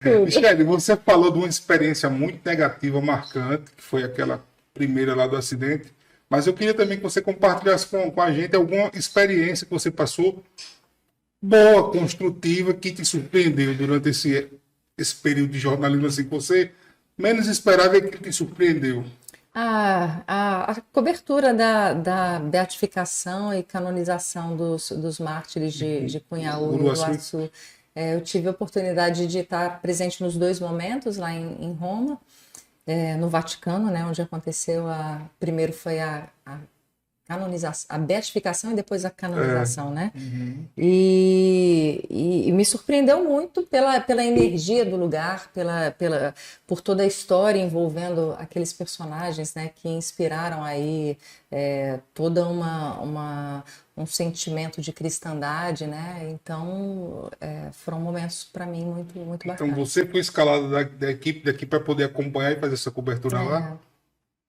Tudo. Michele, você falou de uma experiência muito negativa, marcante, que foi aquela primeira lá do acidente, mas eu queria também que você compartilhasse com a gente alguma experiência que você passou boa, construtiva, que te surpreendeu durante esse período de jornalismo, assim, que você menos esperava e que te surpreendeu. A cobertura da beatificação e canonização dos mártires de Cunhaú e Uruaçu. Uruaçu, eu tive a oportunidade de estar presente nos dois momentos lá em Roma, no Vaticano, né, onde aconteceu primeiro foi a canonização, a beatificação e depois a canonização, né? Uhum. E me surpreendeu muito pela energia do lugar, por toda a história envolvendo aqueles personagens, né, que inspiraram aí toda um sentimento de cristandade, né? Então foram momentos para mim muito, muito Então bacanas. você foi escalado da equipe daqui para poder acompanhar e fazer essa cobertura lá?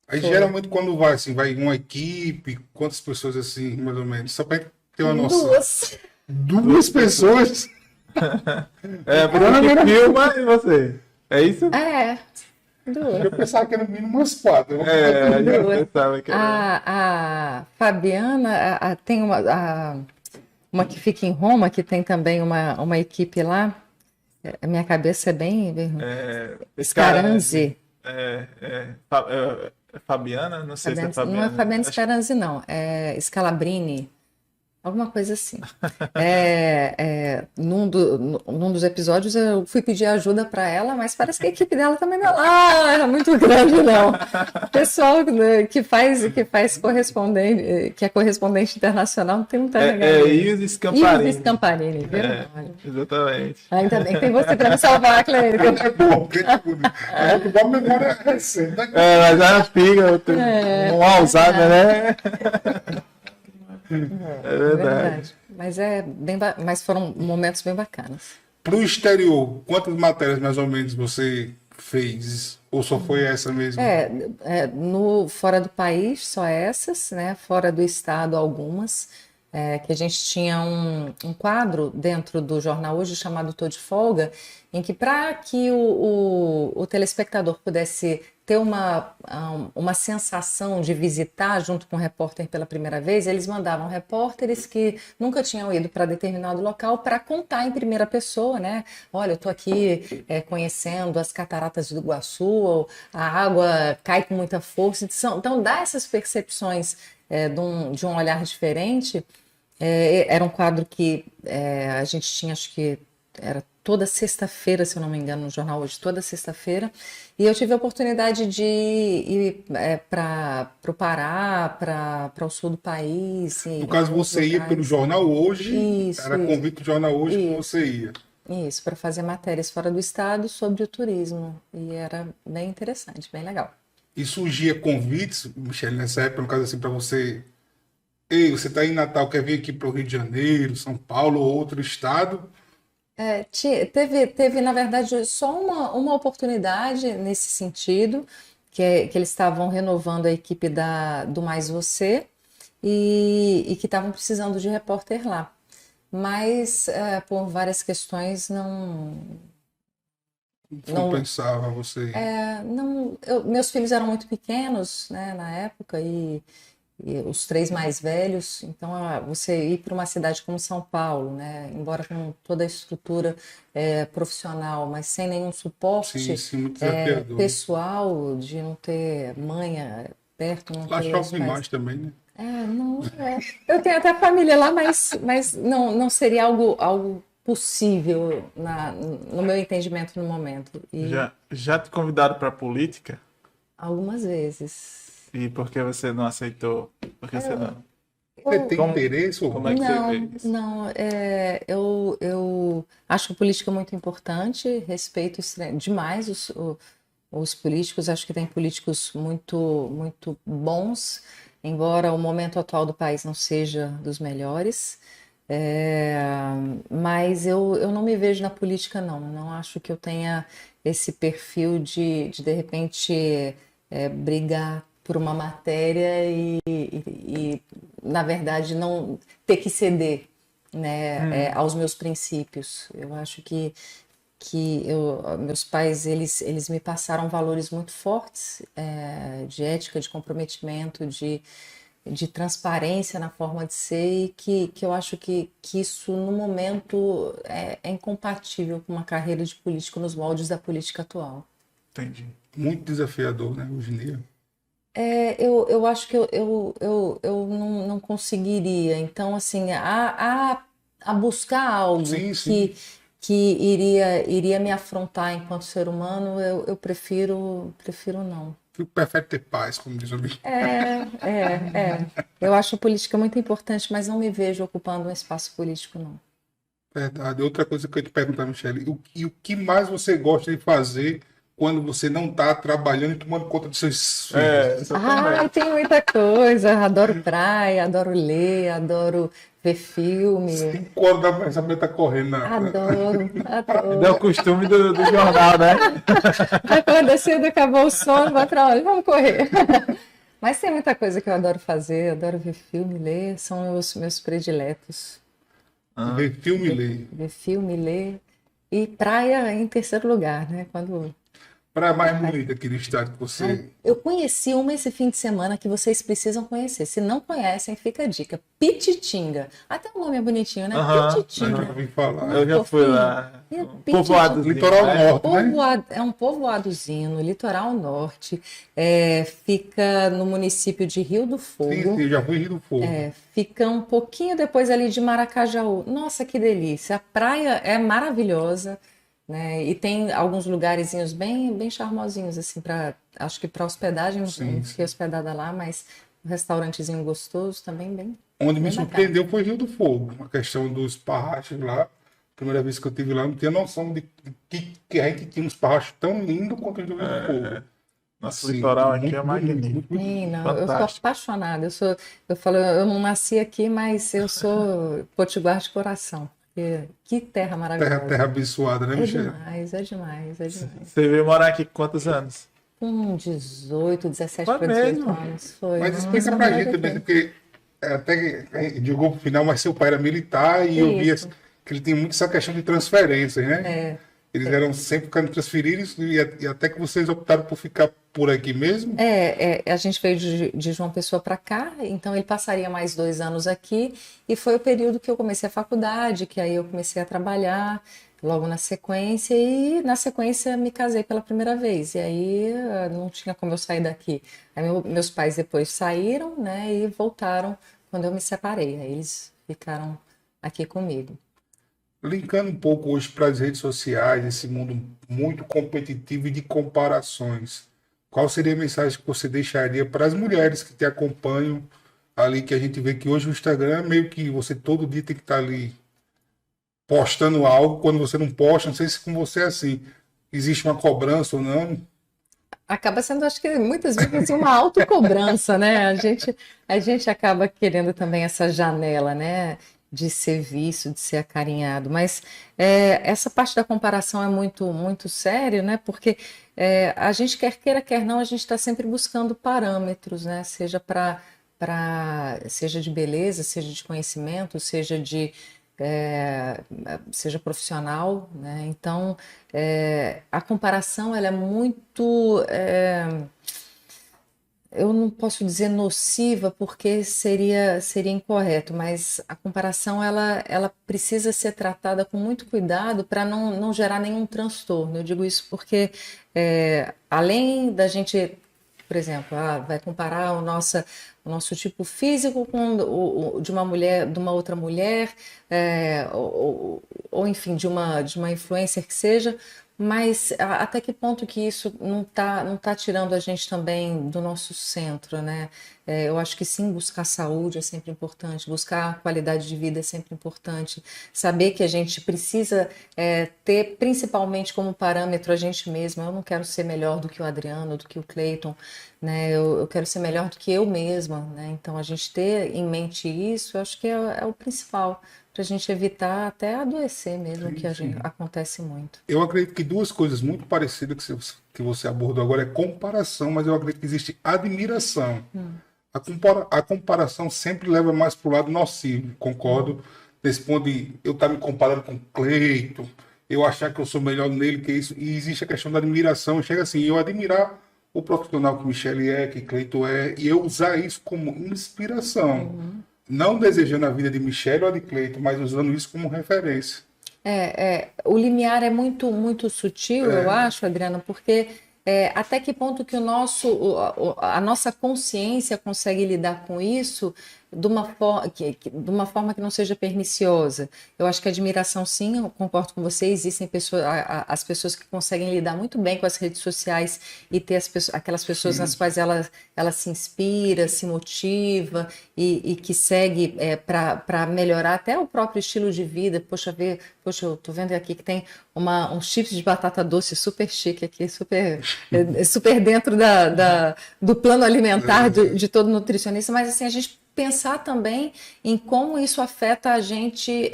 Aí Foi. geralmente quando vai assim, vai uma equipe, quantas pessoas assim, mais ou menos? Só para ter uma noção. Duas. Duas pessoas? Porque filma e você. É isso? Duas. Eu pensava que era no mínimo umas quatro. A gente Duas. pensava que era. A Fabiana tem uma que fica em Roma, que tem também uma equipe lá. A minha cabeça é bem Scaranzi. Fabiana? Não sei se é Não é Fabiana. Fabiana Scaranzi, não. É Scalabrini. Alguma coisa assim. Num dos episódios eu fui pedir ajuda para ela, mas parece que a equipe dela também não é lá muito grande, não. O pessoal, né, que faz correspondente, que é correspondente internacional, não tem muita legal. Isis Scamparini. Isis Scamparini, viu? Exatamente. Ainda bem que tem você para me salvar, Cleide. É bom, porque tipo, é muito bom, a memória é recente. Mas já fica um Alzheimer, né? É verdade. Mas foram momentos bem bacanas. Para o exterior, quantas matérias mais ou menos você fez? Ou só foi essa mesmo? Fora do país, só essas, né? Fora do estado, algumas. Que a gente tinha um quadro dentro do Jornal Hoje chamado Tô de Folga, em que para que o telespectador pudesse ter uma sensação de visitar junto com o repórter pela primeira vez, eles mandavam repórteres que nunca tinham ido para determinado local para contar em primeira pessoa, né? Olha, eu estou aqui conhecendo as cataratas do Iguaçu, ou a água cai com muita força. Então dá essas percepções de um olhar diferente. Era um quadro que a gente tinha, acho que era toda sexta-feira, se eu não me engano, no Jornal Hoje, toda sexta-feira, e eu tive a oportunidade de ir para o Pará, para o sul do país. No caso, você ia pelo Jornal Hoje, era convite do Jornal Hoje que você ia. Isso, para fazer matérias fora do estado sobre o turismo, e era bem interessante, bem legal. E surgia convites, Michele, nessa época, no caso assim, para você... Ei, você está em Natal, quer vir aqui para o Rio de Janeiro, São Paulo ou outro estado? Teve, na verdade, só uma oportunidade nesse sentido, que eles estavam renovando a equipe do Mais Você e que estavam precisando de repórter lá. Mas, por várias questões, não compensava você. Meus filhos eram muito pequenos, né, na época, e os três mais velhos, então você ir para uma cidade como São Paulo, né, embora com toda a estrutura profissional, mas sem nenhum suporte muito desafiador. pessoal, de não ter mãe perto, não Lá ter chove mais também, né? Eu tenho até família lá, mas não seria algo possível no meu entendimento no momento. Já te convidaram para política? Algumas vezes. E por que você não aceitou? Por que você não? Você tem interesse? Como é que você vê isso? Não, eu acho a política muito importante, respeito demais os políticos, acho que tem políticos muito, muito bons, embora o momento atual do país não seja dos melhores, mas eu não me vejo na política, não acho que eu tenha esse perfil de repente, brigar por uma matéria e, na verdade, não ter que ceder, né, aos meus princípios. Eu acho que meus pais, eles me passaram valores muito fortes, de ética, de comprometimento, de transparência na forma de ser, e que eu acho que isso, no momento, é incompatível com uma carreira de político nos moldes da política atual. Entendi. Muito desafiador, né, hoje em dia. Eu acho que eu não conseguiria. Então, assim, a buscar algo Sim, sim. que iria me afrontar enquanto ser humano, eu prefiro não. Prefere ter paz, como diz o amigo. Eu acho a política muito importante, mas não me vejo ocupando um espaço político, não. Verdade. Outra coisa que eu ia te perguntar, Michele, o que mais você gosta de fazer quando você não está trabalhando e tomando conta dos seus filhos? Ah, tem muita coisa. Adoro praia, adoro ler, adoro ver filme. 5 horas da manhã, essa mulher tá correndo. Adoro. É o costume do jornal, né? Acorda cedo, acabou o sono, vai pra onde? Vamos correr. Mas tem muita coisa que eu adoro fazer, adoro ver filme, ler, são meus prediletos. Ver filme e ler. Ver filme, ler. E praia em terceiro lugar, né? Quando Praia mais bonita aqui do estado que você. eu conheci uma esse fim de semana que vocês precisam conhecer. Se não conhecem, fica a dica. Pititinga. Até o nome é bonitinho, né? Eu já Pititinga. ouvi falar. Eu já fui lá. Povoado. Litoral Norte, né? É um povoadozinho no litoral norte. Fica no município de Rio do Fogo. Sim, já fui em Rio do Fogo. Fica um pouquinho depois ali de Maracajaú. Nossa, que delícia! A praia é maravilhosa, né? E tem alguns lugarzinhos bem charmosinhos, assim, acho que para hospedagem, não fiquei hospedada lá, mas um restaurantezinho gostoso também, Onde me bem surpreendeu foi Rio do Fogo. A questão dos parrachos lá. Primeira vez que eu estive lá, não tinha noção de que a gente tinha uns parrachos tão lindos quanto o Rio do Fogo. Nosso Assim, litoral aqui muito é bonito, magnífico. muito bonito. Sim, não, eu sou Fantástico. apaixonada. Eu falo, eu não nasci aqui, mas eu sou potiguar de coração. Que terra maravilhosa. Terra abençoada, né, É Michele? demais, é demais, é demais. Você veio morar aqui com quantos anos? Com 18, 17 Foi para 18 mesmo? anos. Foi. Mas Não, explica só pra morei gente também, aqui. porque até que a gente jogou pro final, mas seu pai era militar e eu vi Isso. que ele tem muito essa questão de transferências, né? É. Eles eram sempre ficando transferidos e até que vocês optaram por ficar por aqui mesmo. A gente veio de João Pessoa para cá, então ele passaria mais 2 anos aqui, e foi o período que eu comecei a faculdade, que aí eu comecei a trabalhar logo na sequência, e na sequência me casei pela primeira vez, e aí não tinha como eu sair daqui. Aí meus pais depois saíram, né, e voltaram quando eu me separei, aí eles ficaram aqui comigo. Linkando um pouco hoje para as redes sociais, esse mundo muito competitivo e de comparações, qual seria a mensagem que você deixaria para as mulheres que te acompanham ali, que a gente vê que hoje o Instagram é meio que você todo dia tem que estar ali postando algo, quando você não posta, não sei se com você é assim, existe uma cobrança ou não. Acaba sendo, acho que muitas vezes, assim, uma autocobrança, né? A gente acaba querendo também essa janela, né? De ser visto, de ser acarinhado. Mas essa parte da comparação é muito sério, né? Porque a gente quer queira, quer não, a gente está sempre buscando parâmetros, né? Seja de beleza, seja de conhecimento, seja profissional, né? Então, a comparação ela é muito, eu não posso dizer nociva porque seria incorreto, mas a comparação ela precisa ser tratada com muito cuidado para não gerar nenhum transtorno. Eu digo isso porque além da gente, por exemplo, vai comparar o nosso tipo físico com de uma mulher, de uma outra mulher, ou enfim, de uma influencer que seja, mas até que ponto que isso não tá tirando a gente também do nosso centro, né? Eu acho que sim, buscar saúde é sempre importante, buscar qualidade de vida é sempre importante, saber que a gente precisa ter principalmente como parâmetro a gente mesma. Eu não quero ser melhor do que o Adriano, do que o Cleiton, né? Eu quero ser melhor do que eu mesma, né? Então a gente ter em mente isso, eu acho que é o principal, para a gente evitar até adoecer mesmo, Sim, que sim. acontece muito. Eu acredito que duas coisas muito parecidas que você abordou agora é comparação, mas eu acredito que existe admiração. A comparação sempre leva mais para o lado nocivo, concordo. Nesse ponto de eu estar me comparando com o Cleiton, eu achar que eu sou melhor nele que isso. E existe a questão da admiração. Chega assim, eu admirar o profissional que Michele é, que Cleito é, e eu usar isso como inspiração. Não desejando a vida de Michele ou a de Cleito, mas usando isso como referência. O limiar é muito sutil, eu acho, Adriano, porque até que ponto que a nossa consciência consegue lidar com isso de uma forma que não seja perniciosa. Eu acho que a admiração, sim, eu concordo com você, existem pessoas, as pessoas que conseguem lidar muito bem com as redes sociais e ter aquelas pessoas nas quais ela se inspira, se motiva e que segue para melhorar até o próprio estilo de vida. Poxa, eu tô vendo aqui que tem uns chips de batata doce super chique aqui, super dentro do plano alimentar de todo nutricionista, mas assim, a gente pensar também em como isso afeta a gente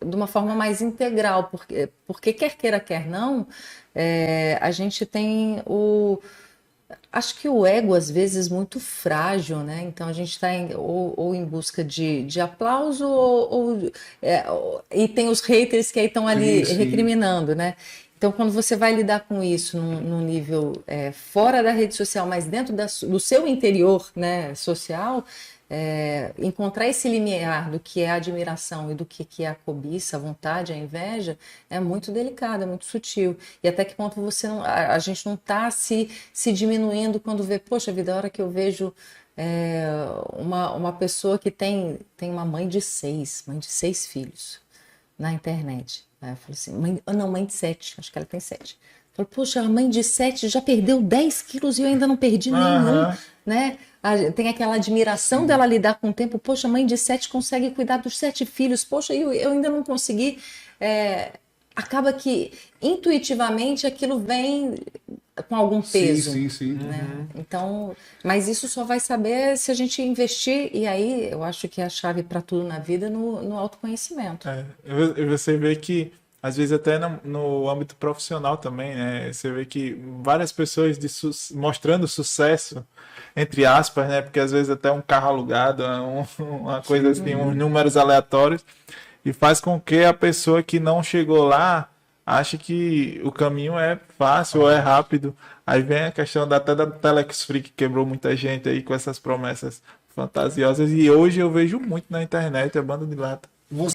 de uma forma mais integral, porque quer queira, quer não, a gente tem acho que o ego às vezes muito frágil, né? Então a gente está ou em busca de aplauso e tem os haters que aí estão ali recriminando, né? Então, quando você vai lidar com isso num nível fora da rede social, mas dentro do seu interior, né, social, encontrar esse limiar do que é a admiração e do que é a cobiça, a vontade, a inveja, é muito delicado, é muito sutil. E até que ponto a gente não está se diminuindo quando vê, poxa vida, a hora que eu vejo uma pessoa que tem uma mãe de seis filhos na internet. Aí eu falei assim, mãe de 7, acho que ela tem 7. Falei, poxa, a mãe de 7 já perdeu 10 quilos e eu ainda não perdi nenhum, né? Tem aquela admiração dela lidar com o tempo. Poxa, a mãe de 7 consegue cuidar dos 7 filhos. Poxa, eu ainda não consegui. Acaba que intuitivamente aquilo vem com algum peso. Sim. Né? Então, mas isso só vai saber se a gente investir. E aí eu acho que é a chave para tudo na vida no autoconhecimento. Você vê que às vezes até no âmbito profissional também, né? Você vê que várias pessoas mostrando sucesso, entre aspas, né? Porque às vezes até um carro alugado, uma coisa assim, uns números aleatórios, e faz com que a pessoa que não chegou lá ache que o caminho é fácil ou é rápido. Aí vem a questão até da Telex Free, que quebrou muita gente aí com essas promessas fantasiosas, e hoje eu vejo muito na internet a banda de lata.